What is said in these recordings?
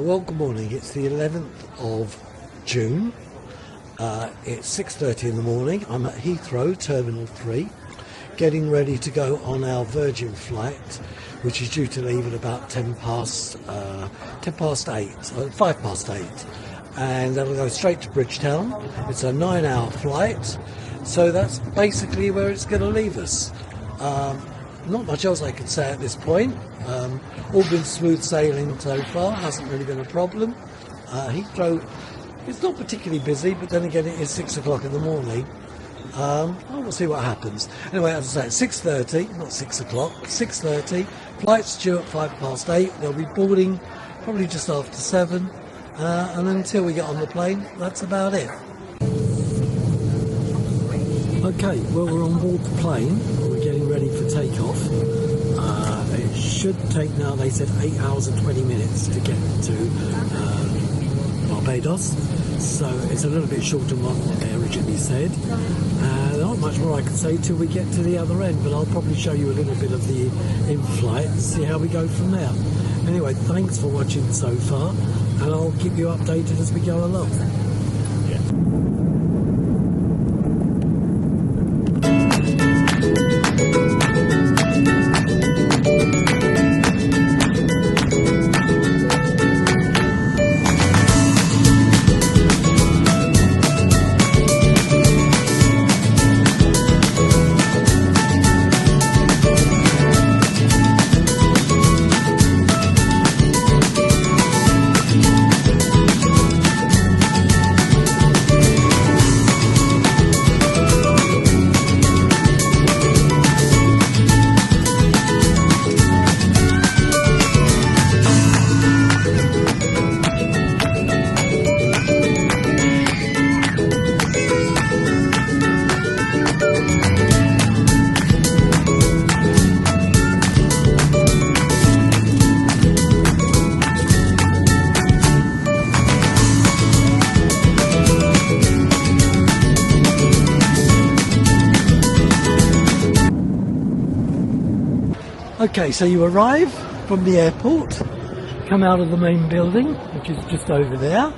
Well, good morning. It's the 11th of June. It's 6:30 in the morning. I'm at Heathrow, Terminal 3, getting ready to go on our Virgin flight, which is due to leave at about 5 past 8. And that'll go straight to Bridgetown. It's a 9-hour flight, so that's basically where it's going to leave us. Not much else I can say at this point. All been smooth sailing so far, hasn't really been a problem. Heathrow, it's not particularly busy, but then again it is 6 o'clock in the morning. We'll see what happens. Anyway, as I say, it's 6:30, not 6 o'clock, 6:30. Flight's due at 5 past 8. They'll be boarding probably just after 7. And until we get on the plane, that's about it. Okay, well, we're on board the plane. We're getting ready for takeoff. It should take now, they said, 8 hours and 20 minutes to get to Barbados. So it's a little bit shorter than what they originally said. Not much more I can say till we get to the other end, but I'll probably show you a little bit of the in-flight and see how we go from there. Anyway, thanks for watching so far, and I'll keep you updated as we go along. Okay, so you arrive from the airport, come out of the main building, which is just over there,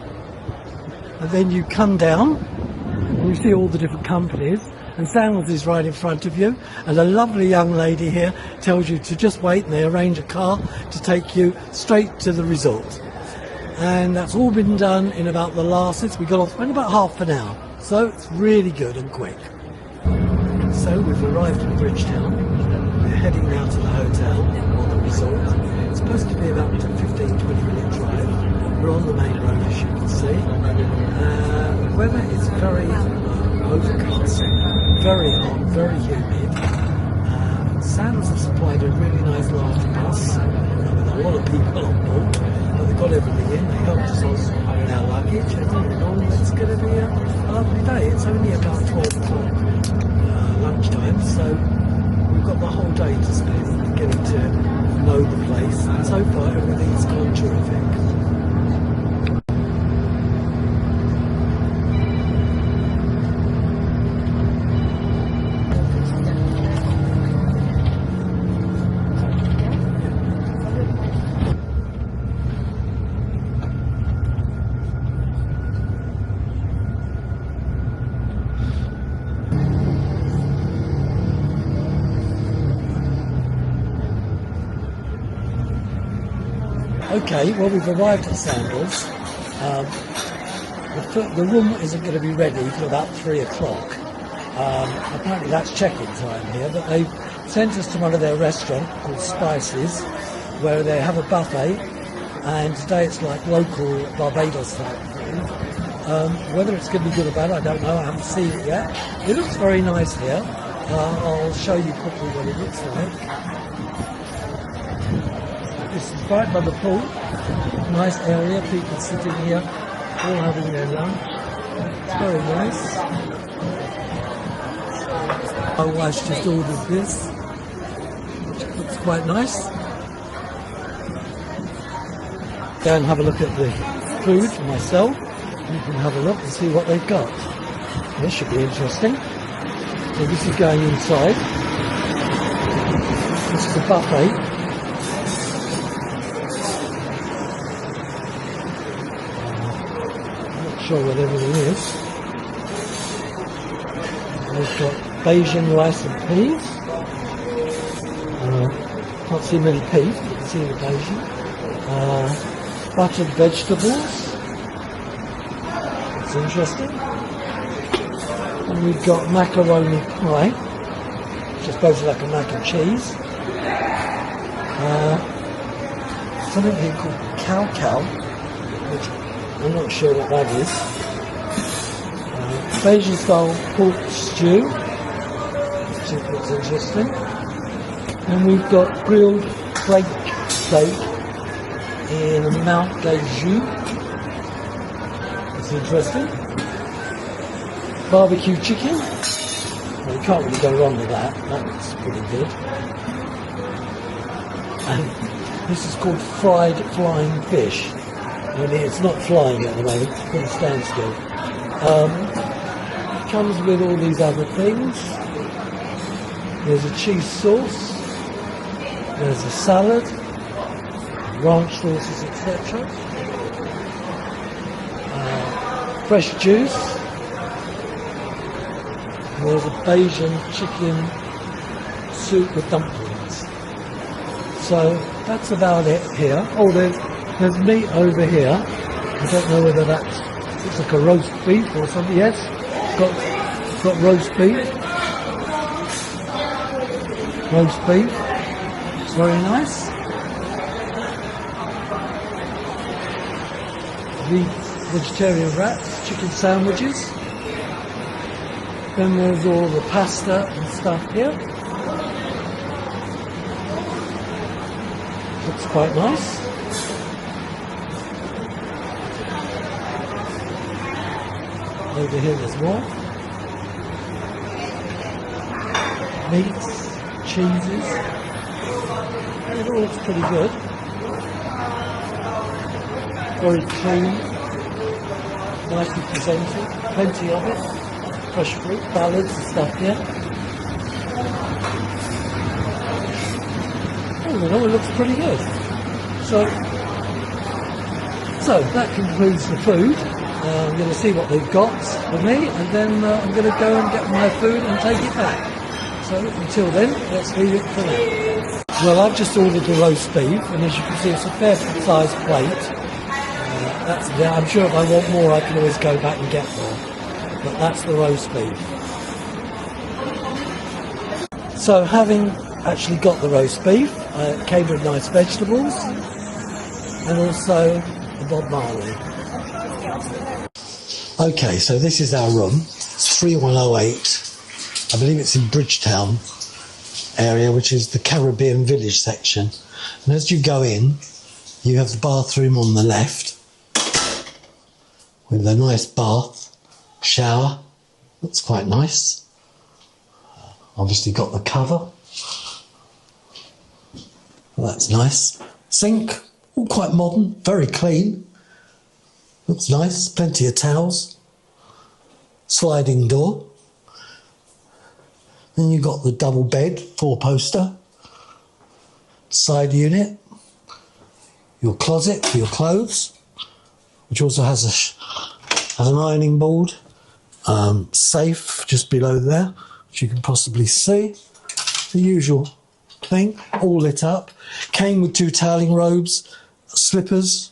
and then you come down and you see all the different companies, and Sandals is right in front of you, and a lovely young lady here tells you to just wait, and they arrange a car to take you straight to the resort. And that's all been done in about the since we got off, in about half an hour, so it's really good and quick. So we've arrived in Bridgetown. We're heading now to the hotel or the resort. It's supposed to be about a 15-20 minute drive. We're on the main road, as you can see. The weather is very overcast, very hot, very humid. Sandals have supplied a really nice large bus with a lot of people on board. They've got everything in. They helped us on our luggage, and it's going to be a lovely day. It's only about 12 o'clock lunchtime, so we've got the whole day to spend getting to know the place, and so far everything's gone terrific. Okay, well, we've arrived at Sandals. The room isn't going to be ready till about 3 o'clock. Apparently that's check-in time here, but they've sent us to one of their restaurants called Spices, where they have a buffet, and today it's like local Barbados type food. Whether it's going to be good or bad, I don't know. I haven't seen it yet. It looks very nice here. I'll show you quickly what it looks like. This is right by the pool, nice area, people sitting here, all having their lunch. It's very nice. My wife's just ordered this, which looks quite nice. Go and have a look at the food for myself. You can have a look and see what they've got. This should be interesting. So this is going inside. This is a buffet. sure what everything is. We've got Bajan rice and peas. Can't see many peas, but you can see the Bajan. Buttered vegetables. It's interesting. And we've got macaroni pie, which is basically like a mac and cheese. Something here called cow, which I'm not sure what that is. Bajan style pork stew, which looks interesting. And we've got grilled flake steak in a Mount Gay jus. It's interesting. Barbecue chicken. Well, you can't really go wrong with that. That looks pretty good. And this is called fried flying fish. I mean, it's not flying at the moment, it's going to stand still. It comes with all these other things. There's a cheese sauce. There's a salad. Ranch sauces, etc. Fresh juice. And there's a Bajan chicken soup with dumplings. So that's about it here. Oh, there's meat over here. I don't know whether that's, it's like a roast beef or something. Yes, it's got roast beef. Roast beef. It's very nice. The vegetarian wraps, chicken sandwiches. Then there's all the pasta and stuff here. Looks quite nice. Over here there's more. Meats, cheeses. It all looks pretty good. Very clean. Nicely presented. Plenty of it. Fresh fruit, salads and stuff here. All in all, it looks pretty good. So that concludes the food. I'm going to see what they've got for me, and then I'm going to go and get my food and take it back. So until then, let's leave it for now. Well, I've just ordered the roast beef, and as you can see, it's a fair sized plate. That's there. I'm sure if I want more, I can always go back and get more. But that's the roast beef. So having actually got the roast beef, it came with nice vegetables and also a Bob Marley. Okay, so this is our room. It's 3108. I believe it's in Bridgetown area, which is the Caribbean Village section. And as you go in, you have the bathroom on the left with a nice bath. Shower, looks quite nice. Obviously got the cover. Well, that's nice. Sink, all quite modern, very clean. Looks nice, plenty of towels. Sliding door. Then you've got the double bed, 4-poster. Side unit. Your closet for your clothes, which also has an ironing board. Safe just below there, which you can possibly see. The usual thing, all lit up. Came with 2 toweling robes, slippers,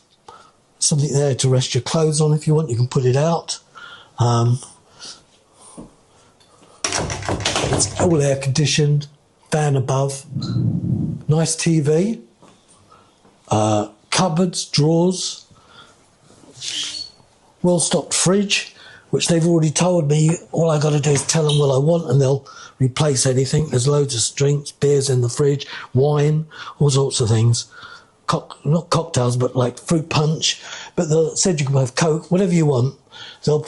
something there to rest your clothes on if you want. You can put it out. It's all air conditioned, fan above, nice TV, cupboards, drawers, well stocked fridge, which they've already told me all I got to do is tell them what I want and they'll replace anything. There's loads of drinks, beers in the fridge, wine, all sorts of things. Not cocktails, but like fruit punch. But they said you can have Coke, whatever you want. They'll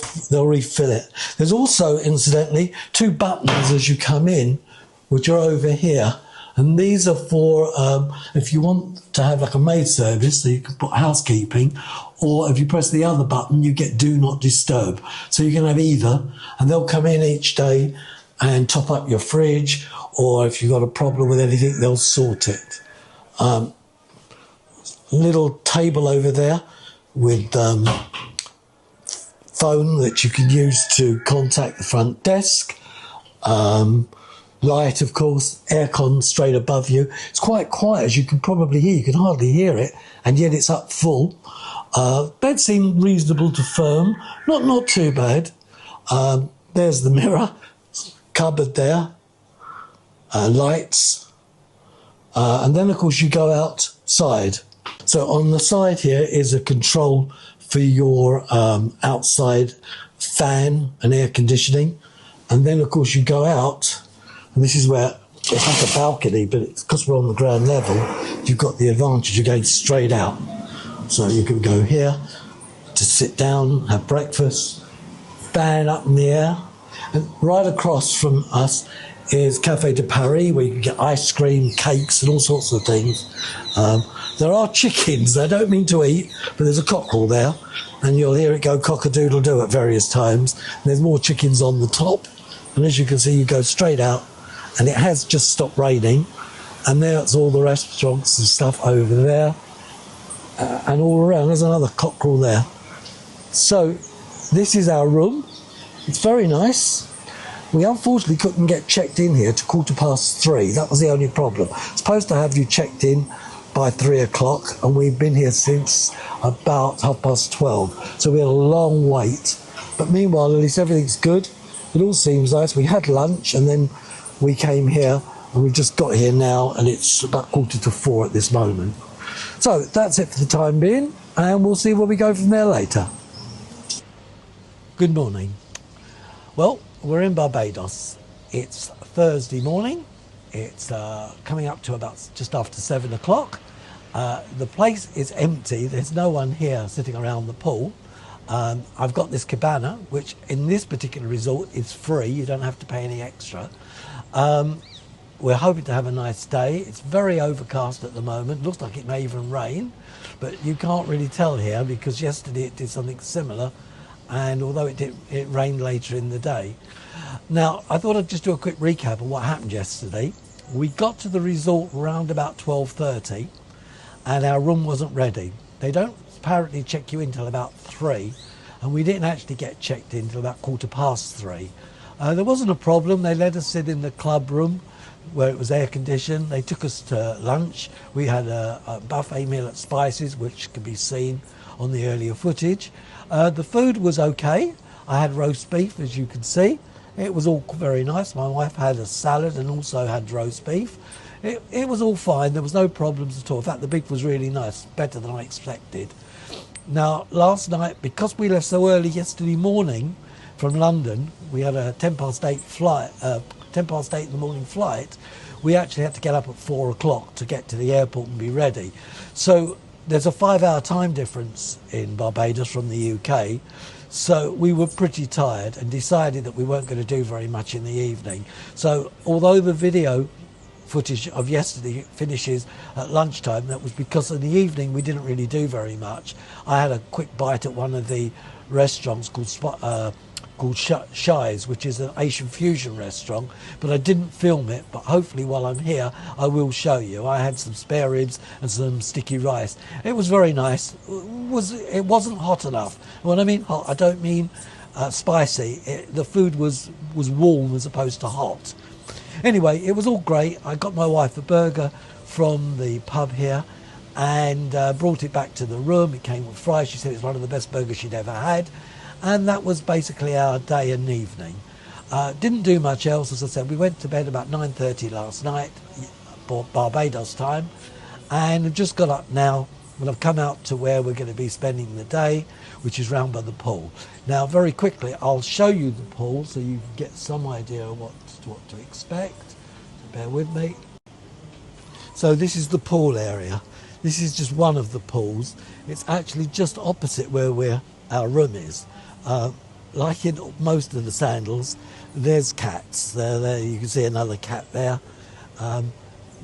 refill it. There's also, incidentally, 2 buttons as you come in, which are over here. And these are for if you want to have like a maid service, so you can put housekeeping, or if you press the other button, you get do not disturb. So you can have either, and they'll come in each day and top up your fridge, or if you've got a problem with anything, they'll sort it. phone that you can use to contact the front desk. Light, of course, aircon straight above you. It's quite quiet, as you can probably hear. You can hardly hear it, and yet it's up full. Bed seemed reasonable to firm, not too bad. There's the mirror, cupboard there, lights, and then of course you go outside. So on the side here is a control for your outside fan and air conditioning, and then of course you go out, and this is where it's like a balcony, but it's because we're on the ground level, you've got the advantage of going straight out. So you can go here to sit down, have breakfast, fan up in the air, and right across from us is Café de Paris, where you can get ice cream, cakes, and all sorts of things. There are chickens. I don't mean to eat, but there's a cockerel there, and you'll hear it go cock-a-doodle-doo at various times. And there's more chickens on the top, and as you can see, you go straight out, and it has just stopped raining, and there's all the restaurants and stuff over there, and all around. There's another cockerel there. So this is our room. It's very nice. We unfortunately couldn't get checked in here to 3:15. That was the only problem. Supposed to have you checked in by 3 o'clock, and we've been here since about 12:30. So we had a long wait. But meanwhile, at least everything's good. It all seems nice. We had lunch, and then we came here, and we've just got here now, and it's about 3:45 at this moment. So that's it for the time being, and we'll see where we go from there later. Good morning. Well, we're in Barbados. It's Thursday morning. It's coming up to about just after 7 o'clock. The place is empty. There's no one here sitting around the pool. I've got this cabana, which in this particular resort is free. You don't have to pay any extra. We're hoping to have a nice day. It's very overcast at the moment. Looks like it may even rain, but you can't really tell here because yesterday it did something similar, and although it rained later in the day. Now, I thought I'd just do a quick recap of what happened yesterday. We got to the resort around about 12:30, and our room wasn't ready. They don't apparently check you in till about 3, and we didn't actually get checked in till about 3:15. There wasn't a problem. They let us sit in the club room where it was air conditioned. They took us to lunch. We had a buffet meal at Spices, which can be seen on the earlier footage. The food was okay. I had roast beef, as you can see. It was all very nice. My wife had a salad and also had roast beef. It was all fine. There was no problems at all. In fact, the beef was really nice, better than I expected. Now, last night, because we left so early yesterday morning from London, we had a 8:10 flight, 8:10 in the morning flight. We actually had to get up at 4 o'clock to get to the airport and be ready. So there's a 5-hour time difference in Barbados from the UK. So we were pretty tired and decided that we weren't going to do very much in the evening. So although the video footage of yesterday finishes at lunchtime, that was because in the evening we didn't really do very much. I had a quick bite at one of the restaurants called Shies, which is an Asian fusion restaurant, but I didn't film it. But hopefully while I'm here I will show you. I had some spare ribs and some sticky rice. It was very nice. It wasn't hot enough. When I mean hot, I don't mean spicy. The food was warm as opposed to hot. Anyway, it was all great. I got my wife a burger from the pub here and brought it back to the room. It came with fries. She said it's one of the best burgers she'd ever had. And that was basically our day and evening. Didn't do much else, as I said. We went to bed about 9:30 last night, Barbados time, and I've just got up now, and I've come out to where we're going to be spending the day, which is round by the pool. Now, very quickly, I'll show you the pool so you can get some idea of what to expect. So bear with me. So this is the pool area. This is just one of the pools. It's actually just opposite where our room is. Like in most of the Sandals, there's cats. There you can see another cat there.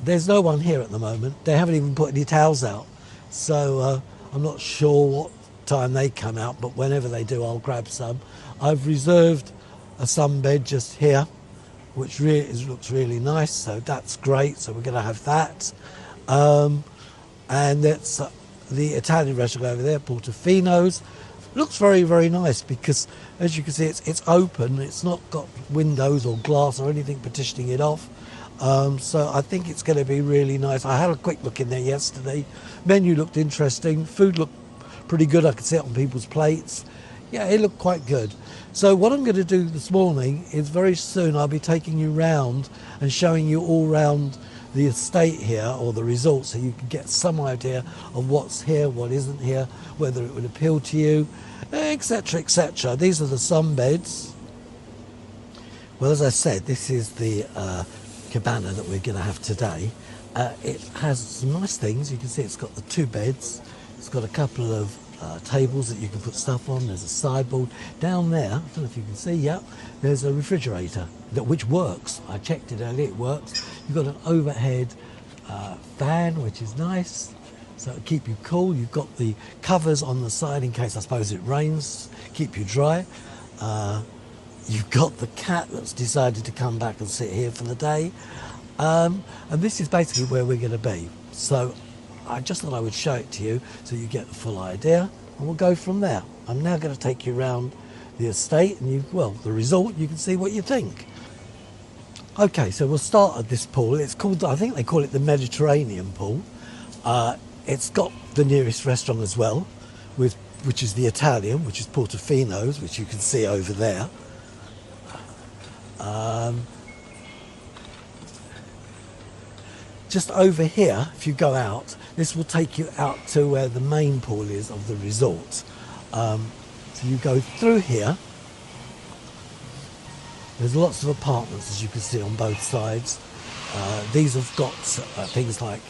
There's no one here at the moment. They haven't even put any towels out. So I'm not sure what time they come out, but whenever they do, I'll grab some. I've reserved a sunbed just here, which looks really nice. So that's great. So we're going to have that. And that's the Italian restaurant over there, Portofino's. Looks very, very nice because, as you can see, it's open. It's not got windows or glass or anything partitioning it off. So I think it's going to be really nice. I had a quick look in there yesterday. Menu looked interesting. Food looked pretty good. I could see it on people's plates. Yeah, it looked quite good. So what I'm going to do this morning is very soon I'll be taking you round and showing you all round the estate here, or the resort, so you can get some idea of what's here, what isn't here, whether it would appeal to you, etc, etc. These are the sunbeds. Well, as I said, this is the cabana that we're going to have today. It has some nice things. You can see it's got the 2 beds. It's got a couple of tables that you can put stuff on. There's a sideboard down there. I don't know if you can see. Yeah, there's a refrigerator which works. I checked it earlier. It works. You've got an overhead fan, which is nice, so it'll keep you cool. You've got the covers on the side in case, I suppose, it rains, keep you dry. You've got the cat that's decided to come back and sit here for the day, and this is basically where we're going to be. So I just thought I would show it to you so you get the full idea, and we'll go from there. I'm now going to take you around the estate and the resort. You can see what you think. Okay, so we'll start at this pool. It's called, I think they call it the Mediterranean pool. It's got the nearest restaurant as well, which is the Italian, which is Portofino's, which you can see over there. Just over here, if you go out, this will take you out to where the main pool is of the resort. So you go through here. There's lots of apartments, as you can see, on both sides. These have got things like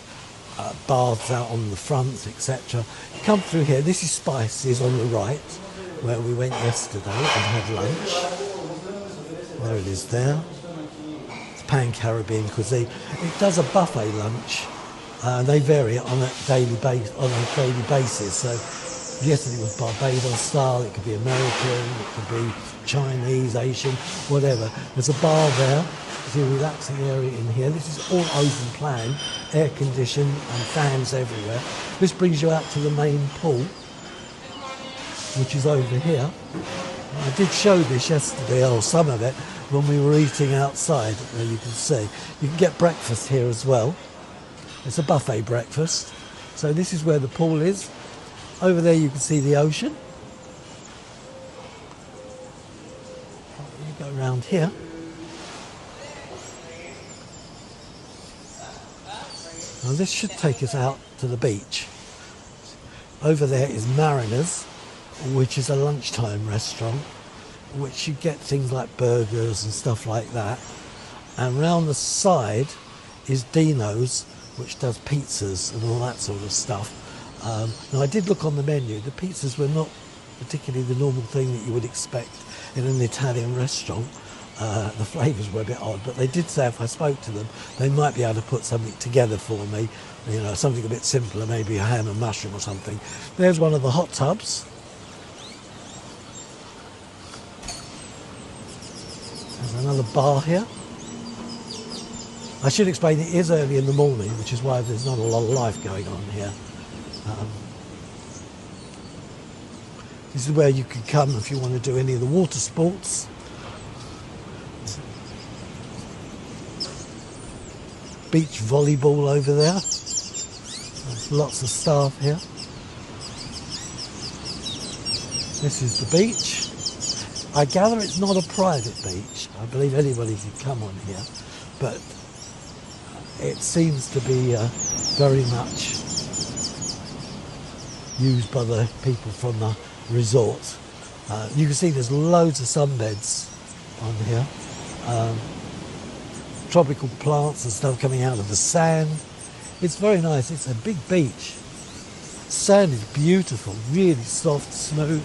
baths out on the fronts, etc. You come through here. This is Spices on the right, where we went yesterday and had lunch. There it is there. It's Pan-Caribbean cuisine. It does a buffet lunch. They vary it on a daily basis. So yesterday it was Barbados style. It could be American. It could be Chinese, Asian, whatever. There's a bar there. There's a relaxing area in here. This is all open plan, air conditioned and fans everywhere. This brings you out to the main pool, which is over here. I did show this yesterday, or some of it, when we were eating outside, where you can see. You can get breakfast here as well. It's a buffet breakfast. So this is where the pool is. Over there you can see the ocean. You go around here. Now this should take us out to the beach. Over there is Mariners, which is a lunchtime restaurant, which you get things like burgers and stuff like that. And round the side is Dino's, which does pizzas and all that sort of stuff. Now I did look on the menu. The pizzas were not particularly the normal thing that you would expect in an Italian restaurant. The flavours were a bit odd, but they did say if I spoke to them, they might be able to put something together for me, you know, something a bit simpler, maybe a ham and mushroom or something. There's one of the hot tubs. There's another bar here. I should explain it is early in the morning, which is why there's not a lot of life going on here. This is where you can come if you want to do any of the water sports. Beach volleyball over there. There's lots of staff here. This is the beach. I gather it's not a private beach. I believe anybody can come on here, but it seems to be very much used by the people from the resort. You can see there's loads of sunbeds on here. Tropical plants and stuff coming out of the sand. It's very nice. It's a big beach. Sand is beautiful, really soft, smooth,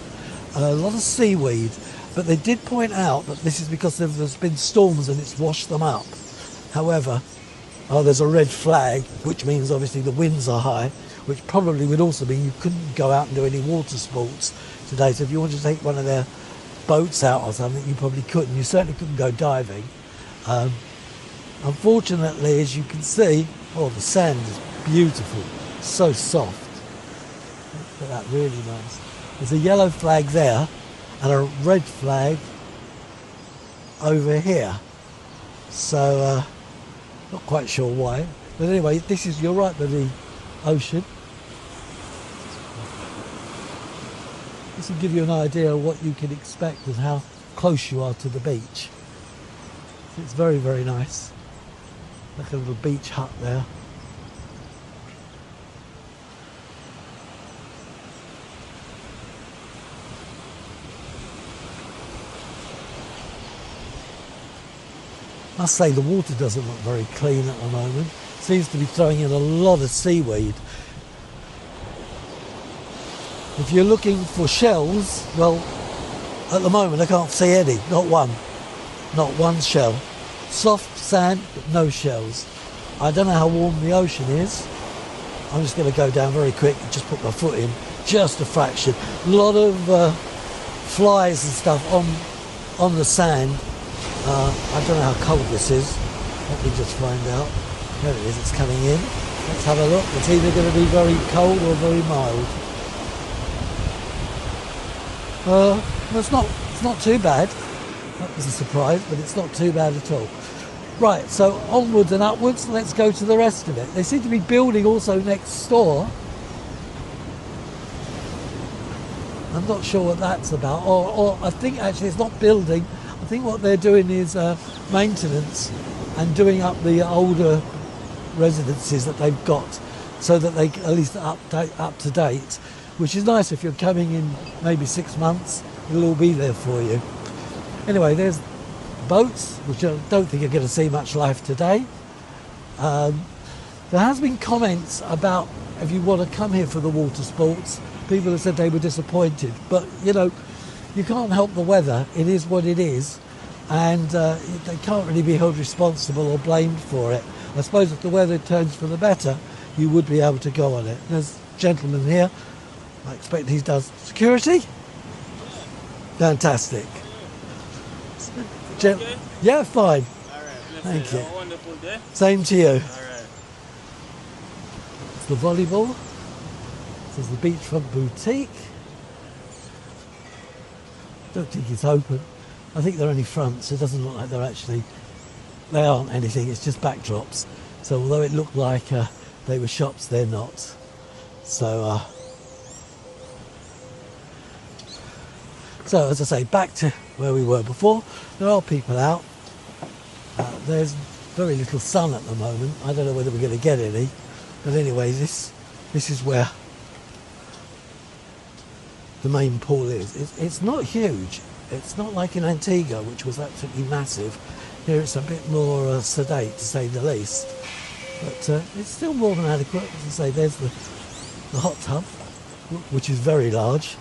a lot of seaweed. But they did point out that this is because there's been storms and it's washed them up. However, there's a red flag, which means obviously the winds are high, which probably would also mean you couldn't go out and do any water sports today. So if you wanted to take one of their boats out or something, you probably couldn't. You certainly couldn't go diving. Unfortunately, as you can see, the sand is beautiful, so soft. Look at that, really nice. There's a yellow flag there and a red flag over here. So, not quite sure why. But anyway, this is, you're right, by the ocean. This will give you an idea of what you can expect and how close you are to the beach. It's very, very nice. Like a little beach hut there. I must say the water doesn't look very clean at the moment. Seems to be throwing in a lot of seaweed. If you're looking for shells, well, at the moment I can't see any, not one shell. Soft sand, but no shells. I don't know how warm the ocean is. I'm just going to go down very quick and just put my foot in, just a fraction. A lot of flies and stuff on the sand. I don't know how cold this is. Let me just find out. There it is, it's coming in. Let's have a look. It's either going to be very cold or very mild. It's not too bad. That was a surprise, but it's not too bad at all. Right, so onwards and upwards, let's go to the rest of it. They seem to be building also next door. I'm not sure what that's about. Or I think actually it's not building. I think what they're doing is maintenance and doing up the older residences that they've got so that they at least up to date, which is nice. If you're coming in maybe 6 months, it'll all be there for you. Anyway, there's boats, which I don't think you're going to see much life today. There has been comments about if you want to come here for the water sports, people have said they were disappointed, but you know, you can't help the weather. It is what it is, and they can't really be held responsible or blamed for it. I suppose if the weather turns for the better, you would be able to go on it. There's a gentleman here. I expect he does security. Fantastic. Okay. Yeah, fine. All right. Thank you. Have a wonderful day. Same to you. All right. It's the volleyball. This is the beachfront boutique. Don't think it's open. I think they're only fronts. It doesn't look like they aren't anything. It's just backdrops. So although it looked like they were shops, they're not. So as I say, back to where we were before. There are people out. There's very little sun at the moment. I don't know whether we're going to get any. But anyway, this is where the main pool is. It's not huge. It's not like in Antigua, which was absolutely massive. Here it's a bit more sedate, to say the least. But it's still more than adequate. As I say, there's the hot tub, which is very large.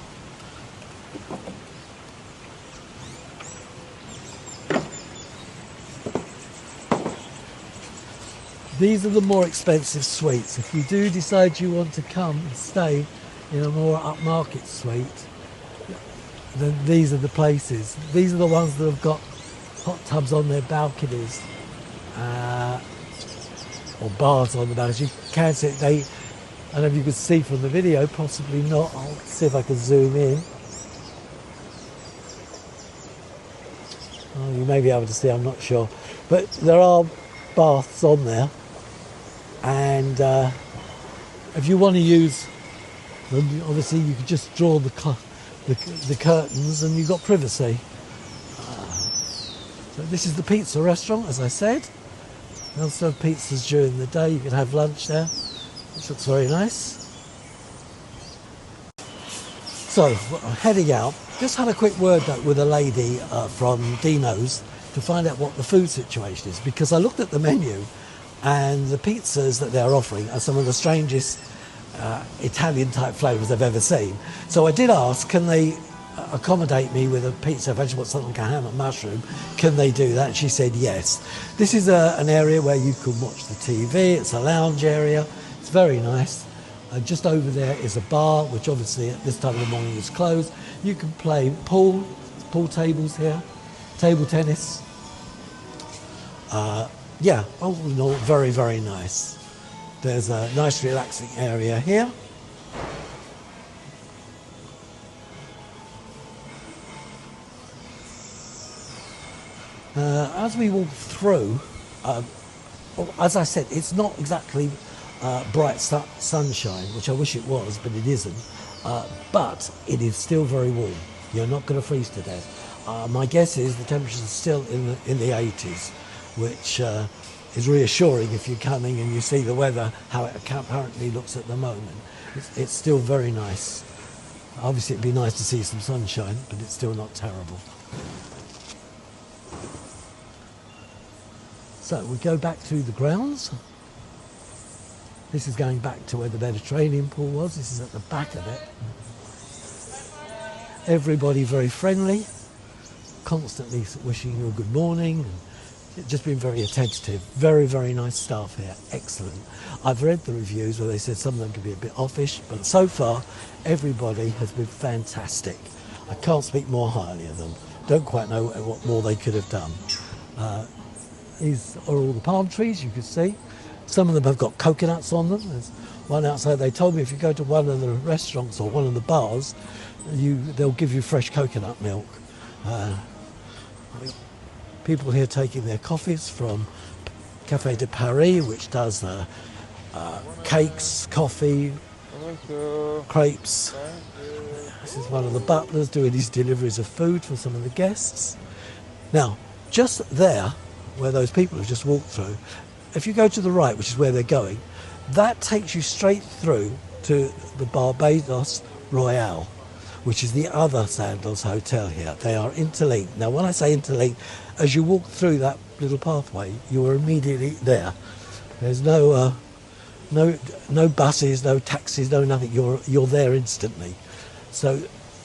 These are the more expensive suites. If you do decide you want to come and stay in a more upmarket suite, then these are the places. These are the ones that have got hot tubs on their balconies or bars on the balconies. You can see it. I don't know if you can see from the video, possibly not. I'll see if I can zoom in. Oh, you may be able to see, I'm not sure. But there are baths on there. And if you want to use them, obviously you can just draw the curtains and you've got privacy. So this is the pizza restaurant, as I said. They'll serve pizzas during the day. You can have lunch there, which looks very nice. So, heading out, just had a quick word with a lady from Dino's to find out what the food situation is, because I looked at the menu and the pizzas that they're offering are some of the strangest Italian type flavours I've ever seen. So I did ask, can they accommodate me with a pizza, vegetable, something like a ham and mushroom? Can they do that? And she said yes. This is an area where you can watch the TV. It's a lounge area. It's very nice. Just over there is a bar, which obviously at this time of the morning is closed. You can play pool tables here, table tennis. Yeah, all in all, very, very nice. There's a nice relaxing area here. As we walk through, well, as I said, it's not exactly bright sunshine, which I wish it was, but it isn't. But it is still very warm. You're not going to freeze to death. My guess is the temperatures are still in the 80s, which is reassuring if you're coming and you see the weather, how it apparently looks at the moment. It's still very nice. Obviously, it'd be nice to see some sunshine, but it's still not terrible. So we go back through the grounds. This is going back to where the Mediterranean pool was. This is at the back of it. Everybody very friendly, constantly wishing you a good morning. Just been very attentive. Very, very nice staff here. Excellent. I've read the reviews where they said some of them could be a bit offish, but so far everybody has been fantastic. I can't speak more highly of them. Don't quite know what more they could have done. These are all the palm trees you can see. Some of them have got coconuts on them. There's one outside. They told me if you go to one of the restaurants or one of the bars, they'll give you fresh coconut milk. People here taking their coffees from Café de Paris, which does cakes, coffee, crepes. This is one of the butlers doing his deliveries of food for some of the guests. Now, just there, where those people have just walked through, if you go to the right, which is where they're going, that takes you straight through to the Barbados Royal, which is the other Sandals hotel here. They are interlinked. Now, when I say interlinked, as you walk through that little pathway, you are immediately there. There's no buses, no taxis, no nothing. You're there instantly. So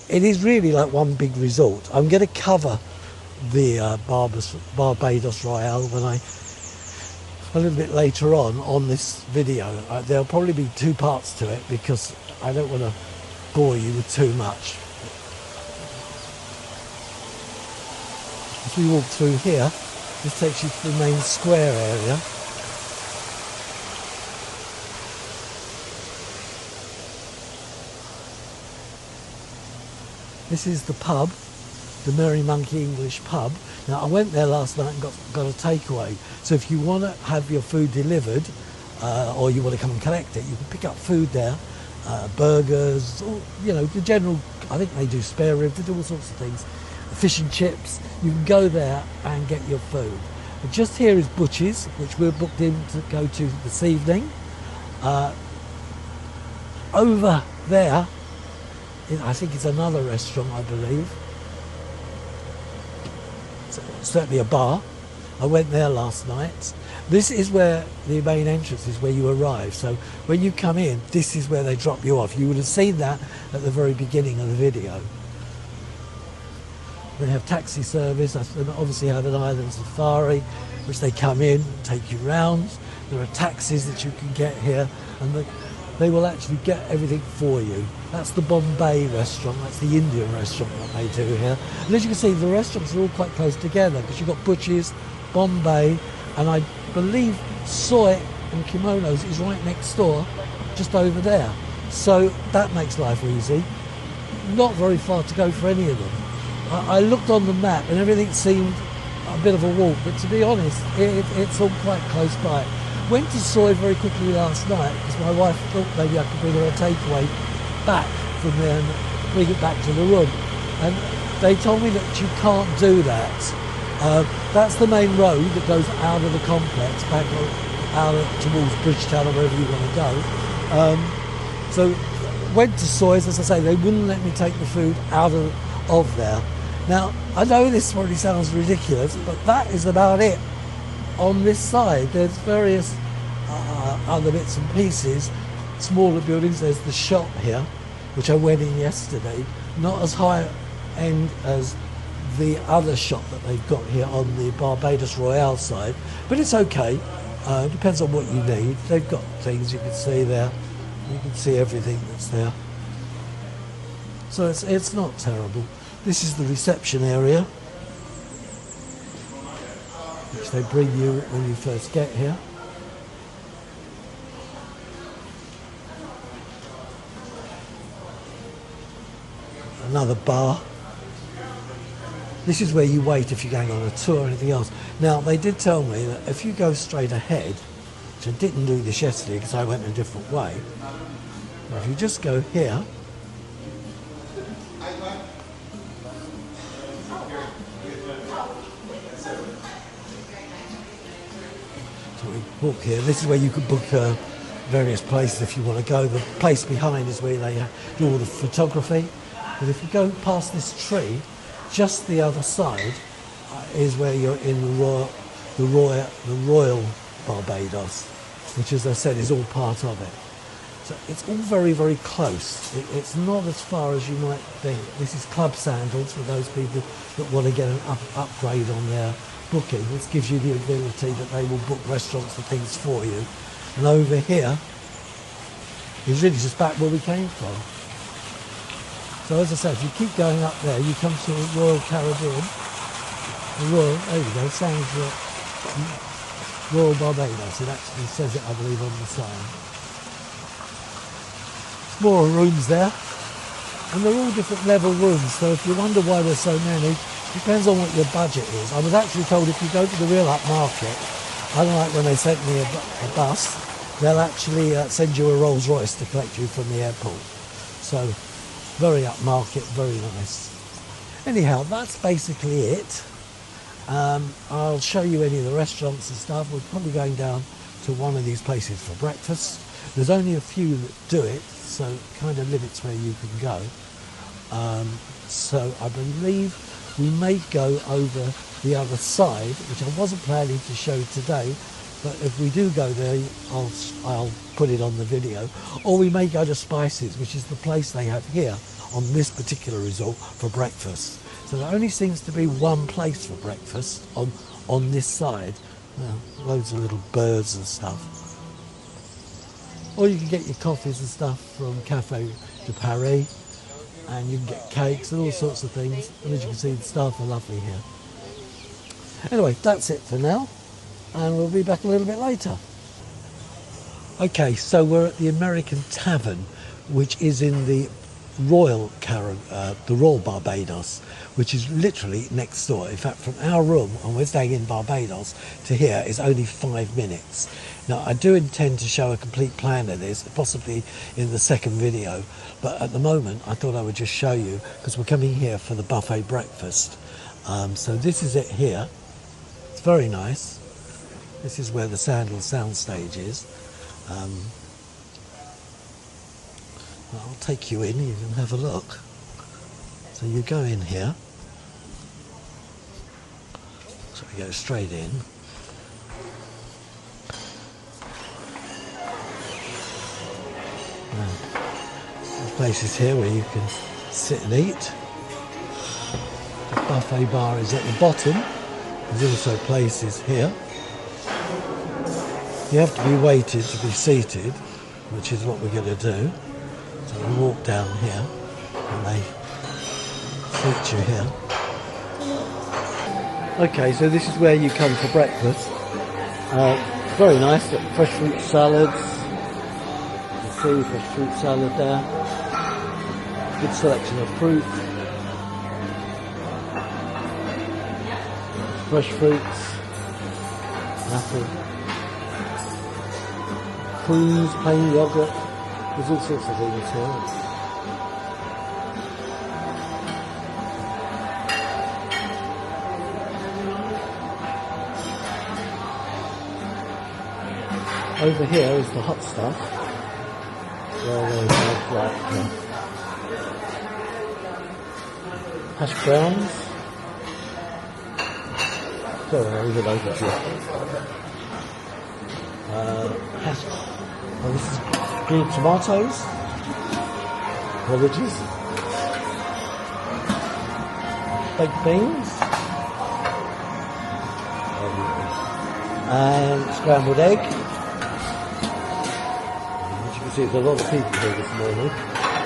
it is really like one big resort. I'm going to cover the Barbados Royal a little bit later on this video. There'll probably be two parts to it because I don't want to bore you with too much. As we walk through here, this takes you to the main square area. This is the pub, the Merry Monkey English pub. Now, I went there last night and got a takeaway. So if you want to have your food delivered, or you want to come and collect it, you can pick up food there, burgers, or, you know, the general, I think they do spare ribs, they do all sorts of things. Fish and chips, you can go there and get your food. But just here is Butch's, which we're booked in to go to this evening. Over there, I think it's another restaurant, I believe. Certainly a bar. I went there last night. This is where the main entrance is, where you arrive. So when you come in, this is where they drop you off. You would have seen that at the very beginning of the video. They have taxi service. They obviously have an island safari, which they come in, take you round. There are taxis that you can get here, and they will actually get everything for you. That's the Bombay restaurant. That's the Indian restaurant that they do here. And as you can see, the restaurants are all quite close together because you've got Butch's, Bombay, and I believe Soy and Kimonos is right next door, just over there. So that makes life easy. Not very far to go for any of them. I looked on the map and everything seemed a bit of a walk, but to be honest, it's all quite close by. Went to Soy very quickly last night because my wife thought maybe I could bring her a takeaway back from there and bring it back to the room. And they told me that you can't do that. That's the main road that goes out of the complex, back out towards Bridgetown or wherever you want to go. So went to Soy's, as I say, they wouldn't let me take the food out of there. Now, I know this probably sounds ridiculous, but that is about it on this side. There's various other bits and pieces, smaller buildings. There's the shop here, which I went in yesterday, not as high end as the other shop that they've got here on the Barbados Royale side, but it's okay. Depends on what you need. They've got things you can see there. You can see everything that's there. So it's not terrible. This is the reception area, which they bring you when you first get here. Another bar. This is where you wait if you're going on a tour or anything else. Now, they did tell me that if you go straight ahead, which I didn't do this yesterday because I went a different way, but if you just go here, so we walk here, this is where you could book various places if you want to go. The place behind is where they do all the photography. But if you go past this tree, just the other side is where you're in the Royal Barbados, which, as I said, is all part of it. So it's all very, very close. It's not as far as you might think. This is Club Sandals for those people that want to get an upgrade on their booking. This gives you the ability that they will book restaurants and things for you. And over here is really just back where we came from. So as I said, if you keep going up there, you come to the Royal Caribbean. The Royal, there you go, sounds Royal Barbados. It actually says it, I believe, on the sign. More rooms there. And they're all different level rooms, so if you wonder why there's so many, it depends on what your budget is. I was actually told if you go to the real upmarket, unlike when they sent me a bus, they'll actually send you a Rolls Royce to collect you from the airport. So, very upmarket, very nice. Anyhow, that's basically it. I'll show you any of the restaurants and stuff. We're probably going down to one of these places for breakfast. There's only a few that do it, so it kind of limits where you can go. So I believe we may go over the other side, which I wasn't planning to show today, but if we do go there, I'll put it on the video. Or we may go to Spices, which is the place they have here on this particular resort for breakfast. So there only seems to be one place for breakfast on this side. Loads of little birds and stuff. Or you can get your coffees and stuff from Café de Paris, and you can get cakes and all sorts of things. And as you can see, the staff are lovely here. Anyway, that's it for now, and we'll be back a little bit later. Okay, so we're at the American Tavern, which is in the Royal Barbados, which is literally next door. In fact, from our room, and we're staying in Barbados, to here is only 5 minutes. Now, I do intend to show a complete plan of this, possibly in the second video, but at the moment I thought I would just show you, because we're coming here for the buffet breakfast. So this is it here. It's very nice. This is where the Sandals soundstage is. I'll take you in, you can have a look. So you go in here. So we go straight in. There's places here where you can sit and eat. The buffet bar is at the bottom. There's also places here. You have to be weighted to be seated, which is what we're going to do. So we walk down here and they seat you here. Okay, so this is where you come for breakfast. Very nice, fresh fruit salads. You can see fresh fruit salad there. Good selection of fruit. Fresh fruits. Apple. Prunes, plain yogurt. There's all sorts of things here. Over here is the hot stuff, where they have like hash browns. Sorry, I'll leave it over to you. This is green tomatoes, cabbages, baked beans, and scrambled egg. See, there's a lot of people here this morning.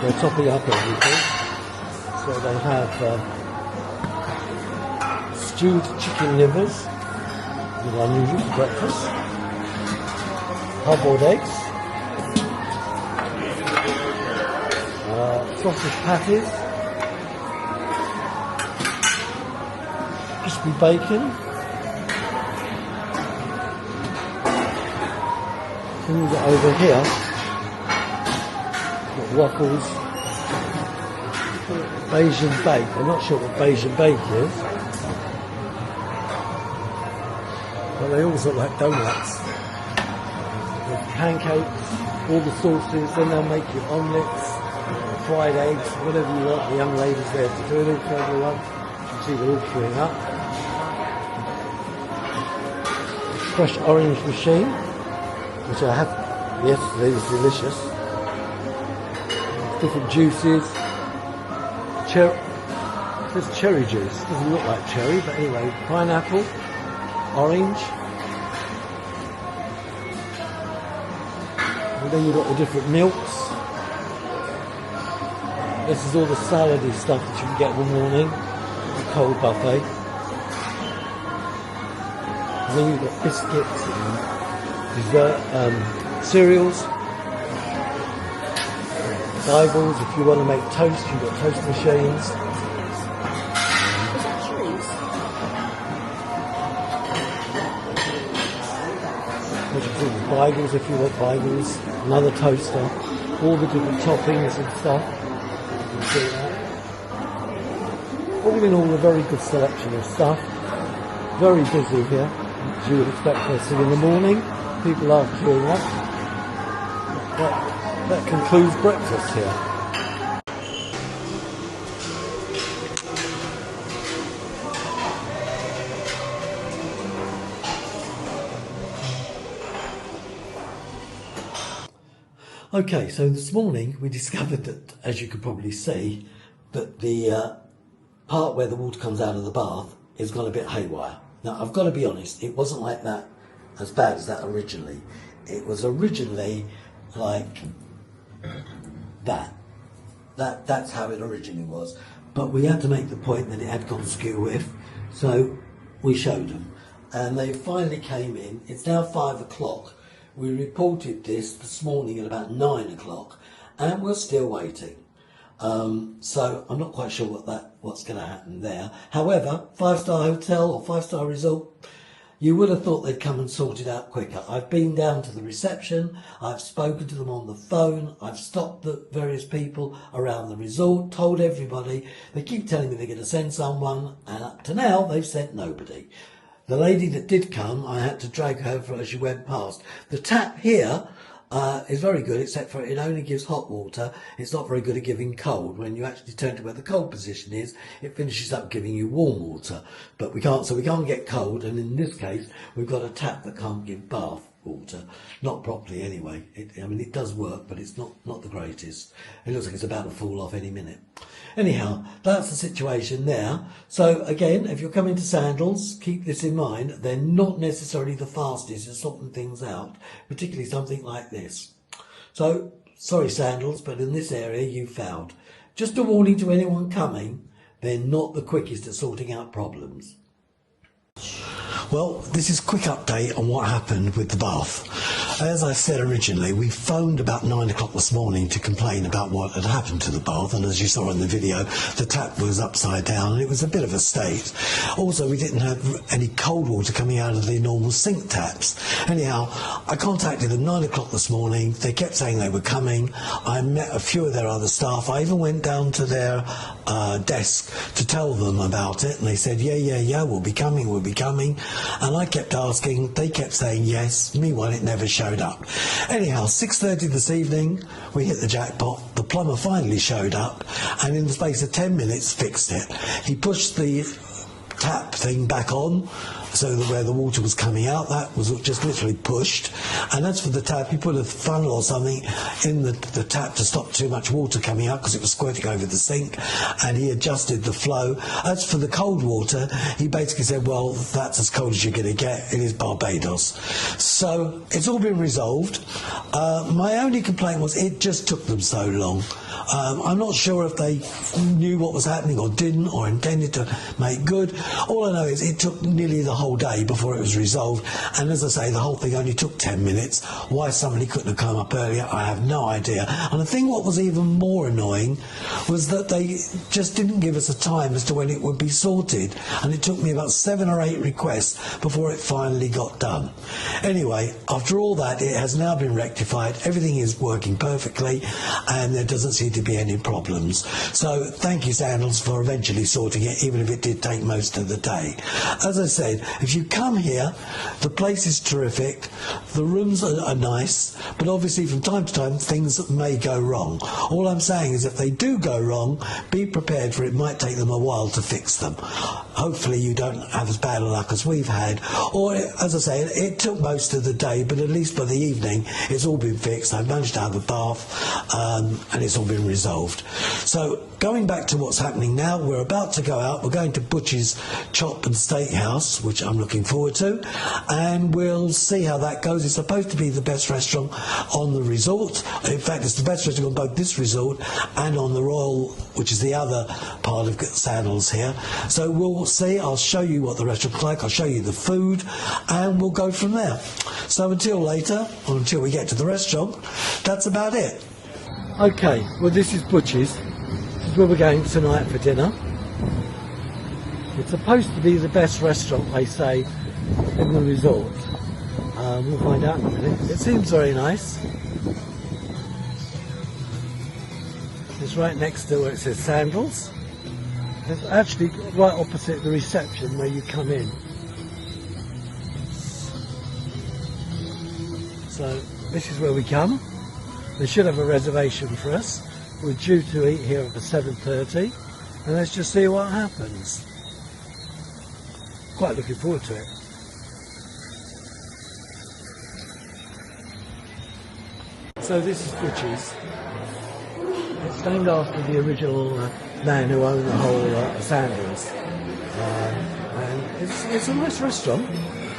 They're topping up everything. So they have stewed chicken livers, which is unusual for breakfast. Hard-boiled eggs. Sausage patties. crispy bacon. Then we've got over here, got waffles, Bayesian bake. I'm not sure what Bayesian bake is, but they always look like donuts. With pancakes, all the sauces, then they'll make you omelettes, fried eggs, whatever you want. The young lady's there to do it all for everyone. You can see they're all queuing up. Fresh orange machine, which I had yesterday, is delicious. Different juices. There's cherry juice. Doesn't look like cherry, but anyway, pineapple, orange. And then you've got the different milks. This is all the salady stuff that you can get in the morning, the cold buffet. And then you've got biscuits and dessert, cereals, Bibles. If you want to make toast, you've got toast machines. Bibles if you want Bibles, another toaster, all the different toppings and stuff. You can see that. All in all, a very good selection of stuff. Very busy here, as you would expect first thing in the morning. People are queuing up. That concludes breakfast here. Okay, so this morning we discovered that, as you could probably see, that the part where the water comes out of the bath has gone a bit haywire. Now, I've got to be honest, it wasn't like that, as bad as that originally. It was originally like that. That's how it originally was. But we had to make the point that it had gone skew with, so we showed them. And they finally came in. It's now 5 o'clock. We reported this morning at about 9 o'clock, and we're still waiting. So I'm not quite sure what's going to happen there. However, 5-star hotel or 5-star resort, you would have thought they'd come and sort it out quicker. I've been down to the reception, I've spoken to them on the phone, I've stopped the various people around the resort, told everybody. They keep telling me they're going to send someone, and up to now they've sent nobody. The lady that did come, I had to drag her as she went past. The tap here is very good, except for it only gives hot water. It's not very good at giving cold. When you actually turn to where the cold position is, it finishes up giving you warm water. But we can't get cold, and in this case, we've got a tap that can't give bath water. Not properly anyway. It does work, but it's not the greatest. It looks like it's about to fall off any minute. Anyhow, that's the situation there. So again, if you're coming to Sandals, keep this in mind. They're not necessarily the fastest at sorting things out, particularly something like this. So, sorry Sandals, but in this area you fouled. Just a warning to anyone coming, they're not the quickest at sorting out problems. Well, this is a quick update on what happened with the bath. As I said originally, we phoned about 9 o'clock this morning to complain about what had happened to the bath, and as you saw in the video, the tap was upside down and it was a bit of a state. Also, we didn't have any cold water coming out of the normal sink taps. Anyhow, I contacted them 9 o'clock this morning. They kept saying they were coming. I met a few of their other staff. I even went down to their desk to tell them about it, and they said, yeah, we'll be coming. And I kept asking, they kept saying yes, meanwhile it never showed up. Anyhow, 6:30 this evening, we hit the jackpot. The plumber finally showed up, and in the space of 10 minutes fixed it. He pushed the tap thing back on, so that where the water was coming out, that was just literally pushed. And as for the tap, he put a funnel or something in the tap to stop too much water coming out because it was squirting over the sink, and he adjusted the flow. As for the cold water, he basically said, well, that's as cold as you're going to get. It is Barbados. So it's all been resolved. My only complaint was it just took them so long. I'm not sure if they knew what was happening or didn't, or intended to make good. All I know is it took nearly the whole whole day before it was resolved, and as I say, the whole thing only took 10 minutes. Why somebody couldn't have come up earlier, I have no idea. And I think what was even more annoying was that they just didn't give us a time as to when it would be sorted, and it took me about 7 or 8 requests before it finally got done. Anyway, after all that, it has now been rectified, everything is working perfectly, and there doesn't seem to be any problems. So thank you, Sandals, for eventually sorting it, even if it did take most of the day. As I said, if you come here, the place is terrific, the rooms are nice, but obviously from time to time things may go wrong. All I'm saying is if they do go wrong, be prepared for it might take them a while to fix them. Hopefully you don't have as bad a luck as we've had, or as I say, it took most of the day, but at least by the evening it's all been fixed. I've managed to have a bath, and it's all been resolved. So going back to what's happening now, we're about to go out. We're going to Butch's Chop and Steakhouse, which I'm looking forward to, and we'll see how that goes. It's supposed to be the best restaurant on the resort. In fact, it's the best restaurant on both this resort and on the Royal, which is the other part of Sandals here. So we'll see. I'll show you what the restaurant's like. I'll show you the food, and we'll go from there. So until later, or until we get to the restaurant, that's about it. Okay, well, this is Butch's. This is where we're going tonight for dinner. It's supposed to be the best restaurant, they say, in the resort. We'll find out in a minute. It seems very nice. It's right next to where it says Sandals. It's actually right opposite the reception where you come in. So this is where we come. They should have a reservation for us. We're due to eat here at 7:30, and let's just see what happens. Quite looking forward to it. So this is Butch's. It's named after the original man who owned the whole Sandals. And it's a nice restaurant,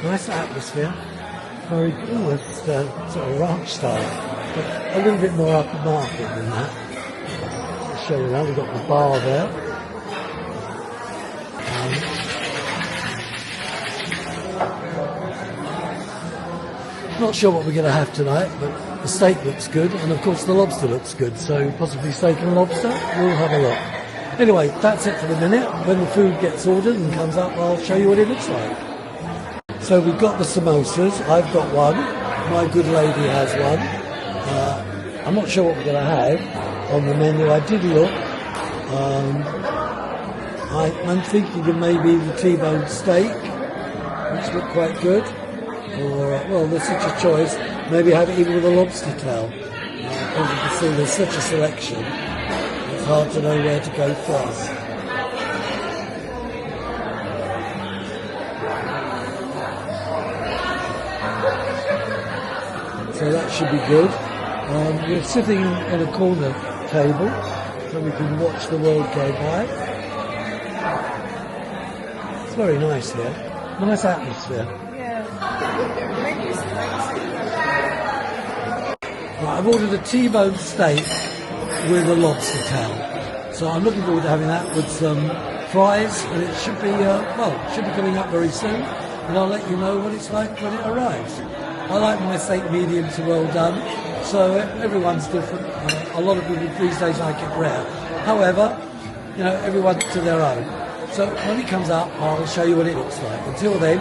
nice atmosphere, very almost sort of ranch style, but a little bit more upmarket than that. I'll show you now, we've got the bar there. Not sure what we're going to have tonight, but the steak looks good, and of course the lobster looks good, so possibly steak and lobster, we'll have a look. Anyway, that's it for the minute. When the food gets ordered and comes up, I'll show you what it looks like. So we've got the samosas. I've got one, my good lady has one. I'm not sure what we're going to have on the menu. I did look. I'm thinking of maybe the T-bone steak, which looked quite good. Or, well, there's such a choice. Maybe have it even with a lobster tail. As you can see, there's such a selection. It's hard to know where to go first. So that should be good. We're sitting in a corner table, so we can watch the world go by. It's very nice here. Nice atmosphere. Right, I've ordered a T-bone steak with a lobster tail, so I'm looking forward to having that with some fries, and it should be should be coming up very soon, and I'll let you know what it's like when it arrives. I like my steak medium to well done, so everyone's different. A lot of people these days like it rare. However, you know, everyone to their own. So when it comes out, I'll show you what it looks like. Until then,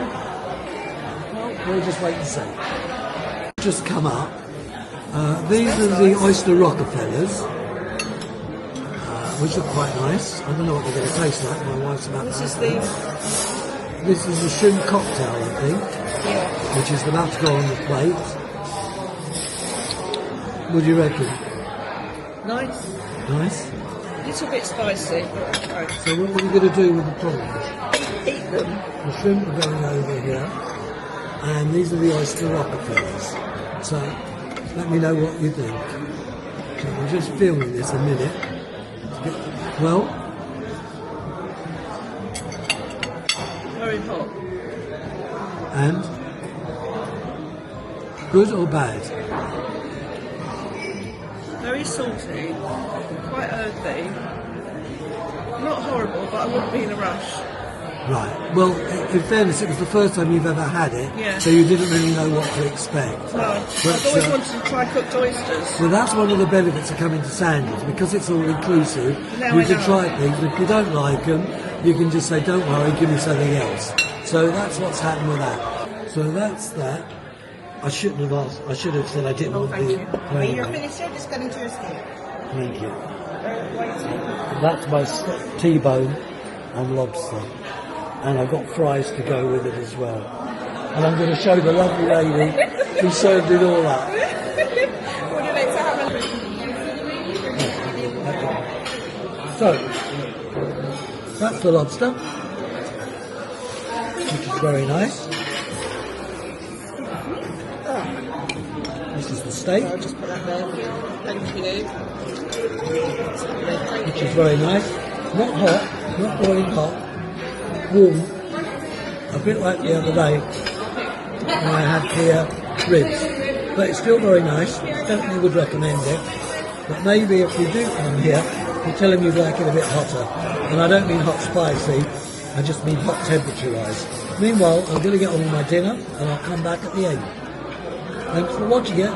well, we'll just wait and see. Just come up. These are the oyster Rockefellers, which look quite nice. I don't know what they're going to taste like. My wife's about to have them. This is a shrimp cocktail, I think, which is about to go on the plate. What do you reckon? Nice. Nice? A little bit spicy. Right. So what are you going to do with the prawns? Eat them. The shrimp are going over here, and these are the oyster Rockefellers. So let me know what you think. So I'm just filming this a minute. Well, very hot. And good or bad? Very salty, quite earthy. Not horrible, but I wouldn't be in a rush. Right. Well, in fairness, it was the first time you've ever had it, Yeah. so you didn't really know what to expect. No, But, I've always wanted to try cooked oysters. Well, that's one of the benefits of coming to Sandals, because it's all inclusive. Now You I can know. try things. If you don't like them, you can just say, "Don't worry, give me something else." So that's what's happened with that. So that's that. I shouldn't have asked. I should have said I didn't want thank the you. When plain you're one. finished, you're just getting to your steak. Thank you. That's my T-bone and lobster. And I've got fries to go with it as well. And I'm going to show the lovely lady who served it all up. Would you like to have a... So, that's the lobster, which is very nice. This is the steak, I'll just put that there. Thank you. which is very nice. Not hot, not boiling hot, warm. A bit like the other day when I had here ribs. But it's still very nice. Definitely would recommend it. But maybe if you do come here, you tell him you'd like it a bit hotter. And I don't mean hot spicy, I just mean hot temperature wise. Meanwhile, I'm going to get on with my dinner and I'll come back at the end. Thanks for watching it.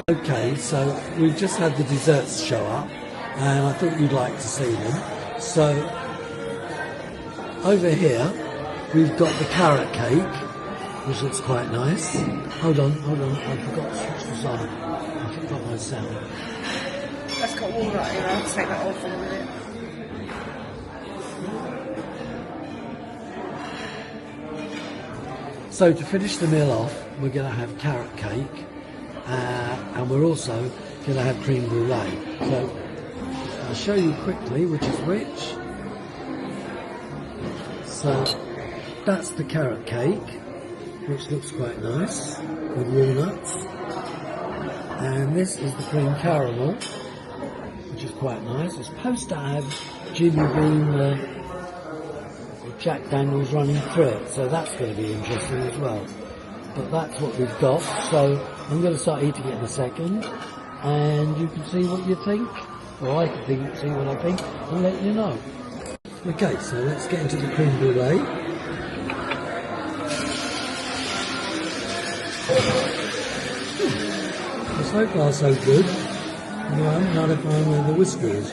Okay, so we've just had the desserts show up and I thought you'd like to see them. So over here we've got the carrot cake, which looks quite nice. Hold on, I forgot to switch this on. I forgot my sound. That's got water in it. I'll take that off in a minute. So to finish the meal off, we're going to have carrot cake and we're also going to have cream brulee. So I'll show you quickly which is which. So that's the carrot cake, which looks quite nice with walnuts. And this is the cream caramel, which is quite nice. It's supposed to have Jimmy Beam Jack Daniels running through it, so that's going to be interesting as well. But that's what we've got, so I'm going to start eating it in a second, and you can see what you think, or I can see what I think, and let you know. Okay, so let's get into the creme brulee. So far so good. No, I'm not if I'm where the whiskey is.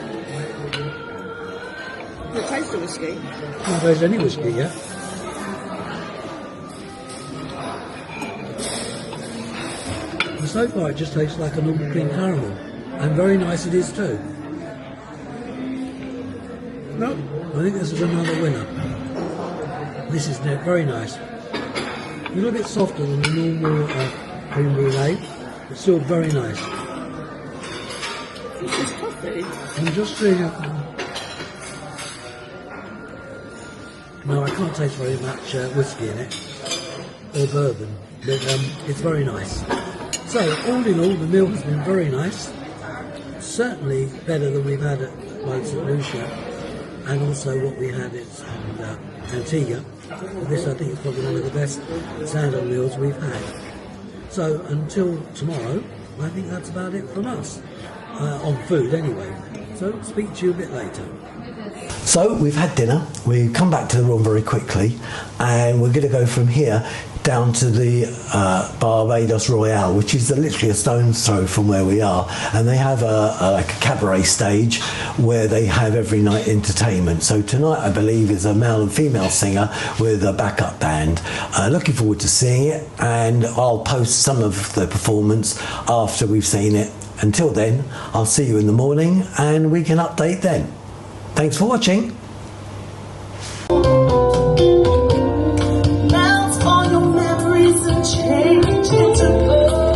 The taste of whiskey. Not there's any whiskey yet. And so far it just tastes like a normal cream caramel. And very nice it is too. No, I think this is another winner. This is very nice. A little bit softer than the normal cream brulee, but still very nice. This is coffee. I'm just seeing it. No, I can't taste very much whiskey in it, or bourbon, but it's very nice. So, all in all, the meal has been very nice. Certainly better than we've had at Royal St. Lucia, and also what we had at Antigua. This, I think, is probably one of the best sandal meals we've had. So, until tomorrow, I think that's about it from us. On food, anyway. So, speak to you a bit later. So we've had dinner, we've come back to the room very quickly, and we're going to go from here down to the Barbados Royal, which is literally a stone's throw from where we are, and they have like a cabaret stage where they have every night entertainment. So tonight, I believe, is a male and female singer with a backup band. Looking forward to seeing it, and I'll post some of the performance after we've seen it. Until then, I'll see you in the morning and we can update then. Thanks for watching. Melt all your memories and change into gold.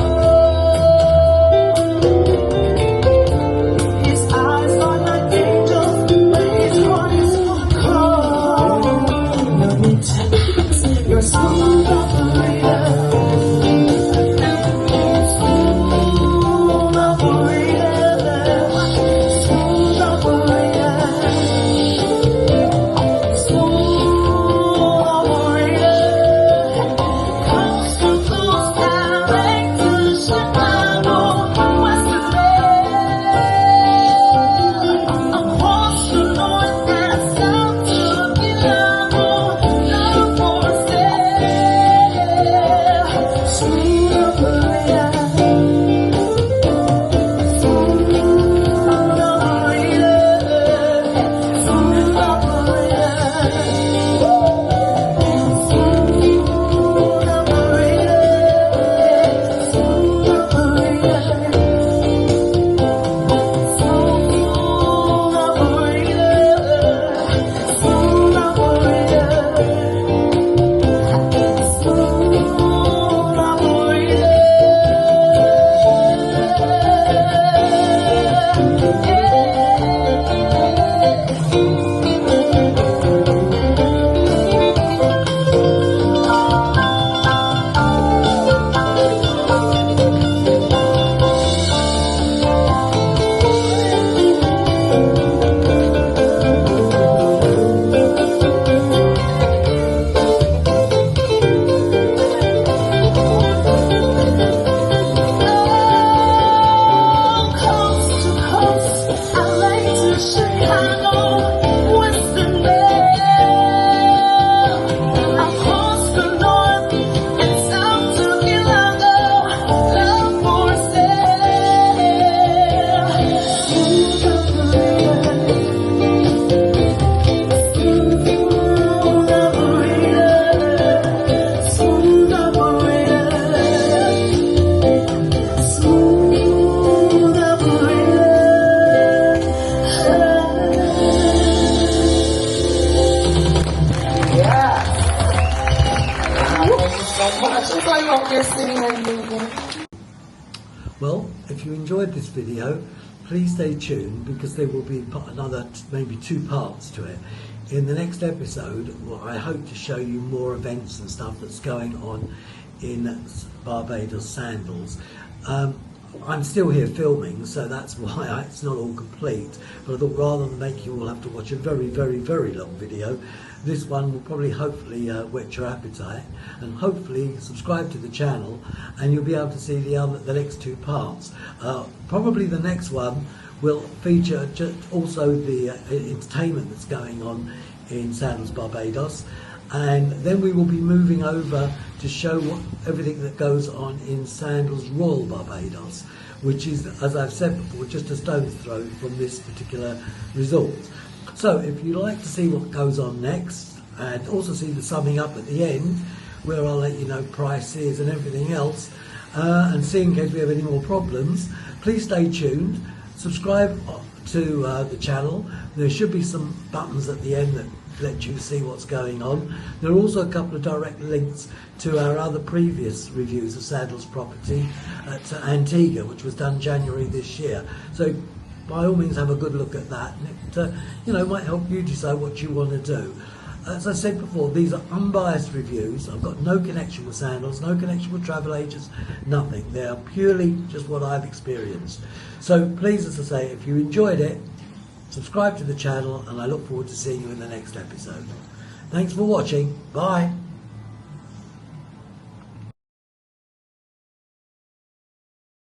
His eyes are like angels, but his heart is full of cold. Let me taste your smooth operator. Smooth operator. Smooth operator. not listening and moving. Well, if you enjoyed this video, please stay tuned because there will be another maybe 2 parts to it. In the next episode, well, I hope to show you more events and stuff that's going on in Barbados Sandals. I'm still here filming, so that's why it's not all complete. But I thought rather than make you all have to watch a very, very, very long video, this one will probably hopefully whet your appetite, and hopefully subscribe to the channel and you'll be able to see the next 2 parts. Probably the next one will feature also the entertainment that's going on in Sandals Barbados, and then we will be moving over to show everything that goes on in Sandals Royal Barbados, which is, as I've said before, just a stone's throw from this particular resort. So if you'd like to see what goes on next and also see the summing up at the end, where I'll let you know prices and everything else, and see in case we have any more problems, please stay tuned. Subscribe to the channel. There should be some buttons at the end that let you see what's going on. There are also a couple of direct links to our other previous reviews of Sandals property at Antigua, which was done January this year. So by all means have a good look at that, and it might help you decide what you want to do. As I said before, these are unbiased reviews. I've got no connection with Sandals, no connection with travel agents, nothing. They are purely just what I've experienced. So please, as I say, if you enjoyed it, subscribe to the channel, and I look forward to seeing you in the next episode. Thanks for watching. Bye.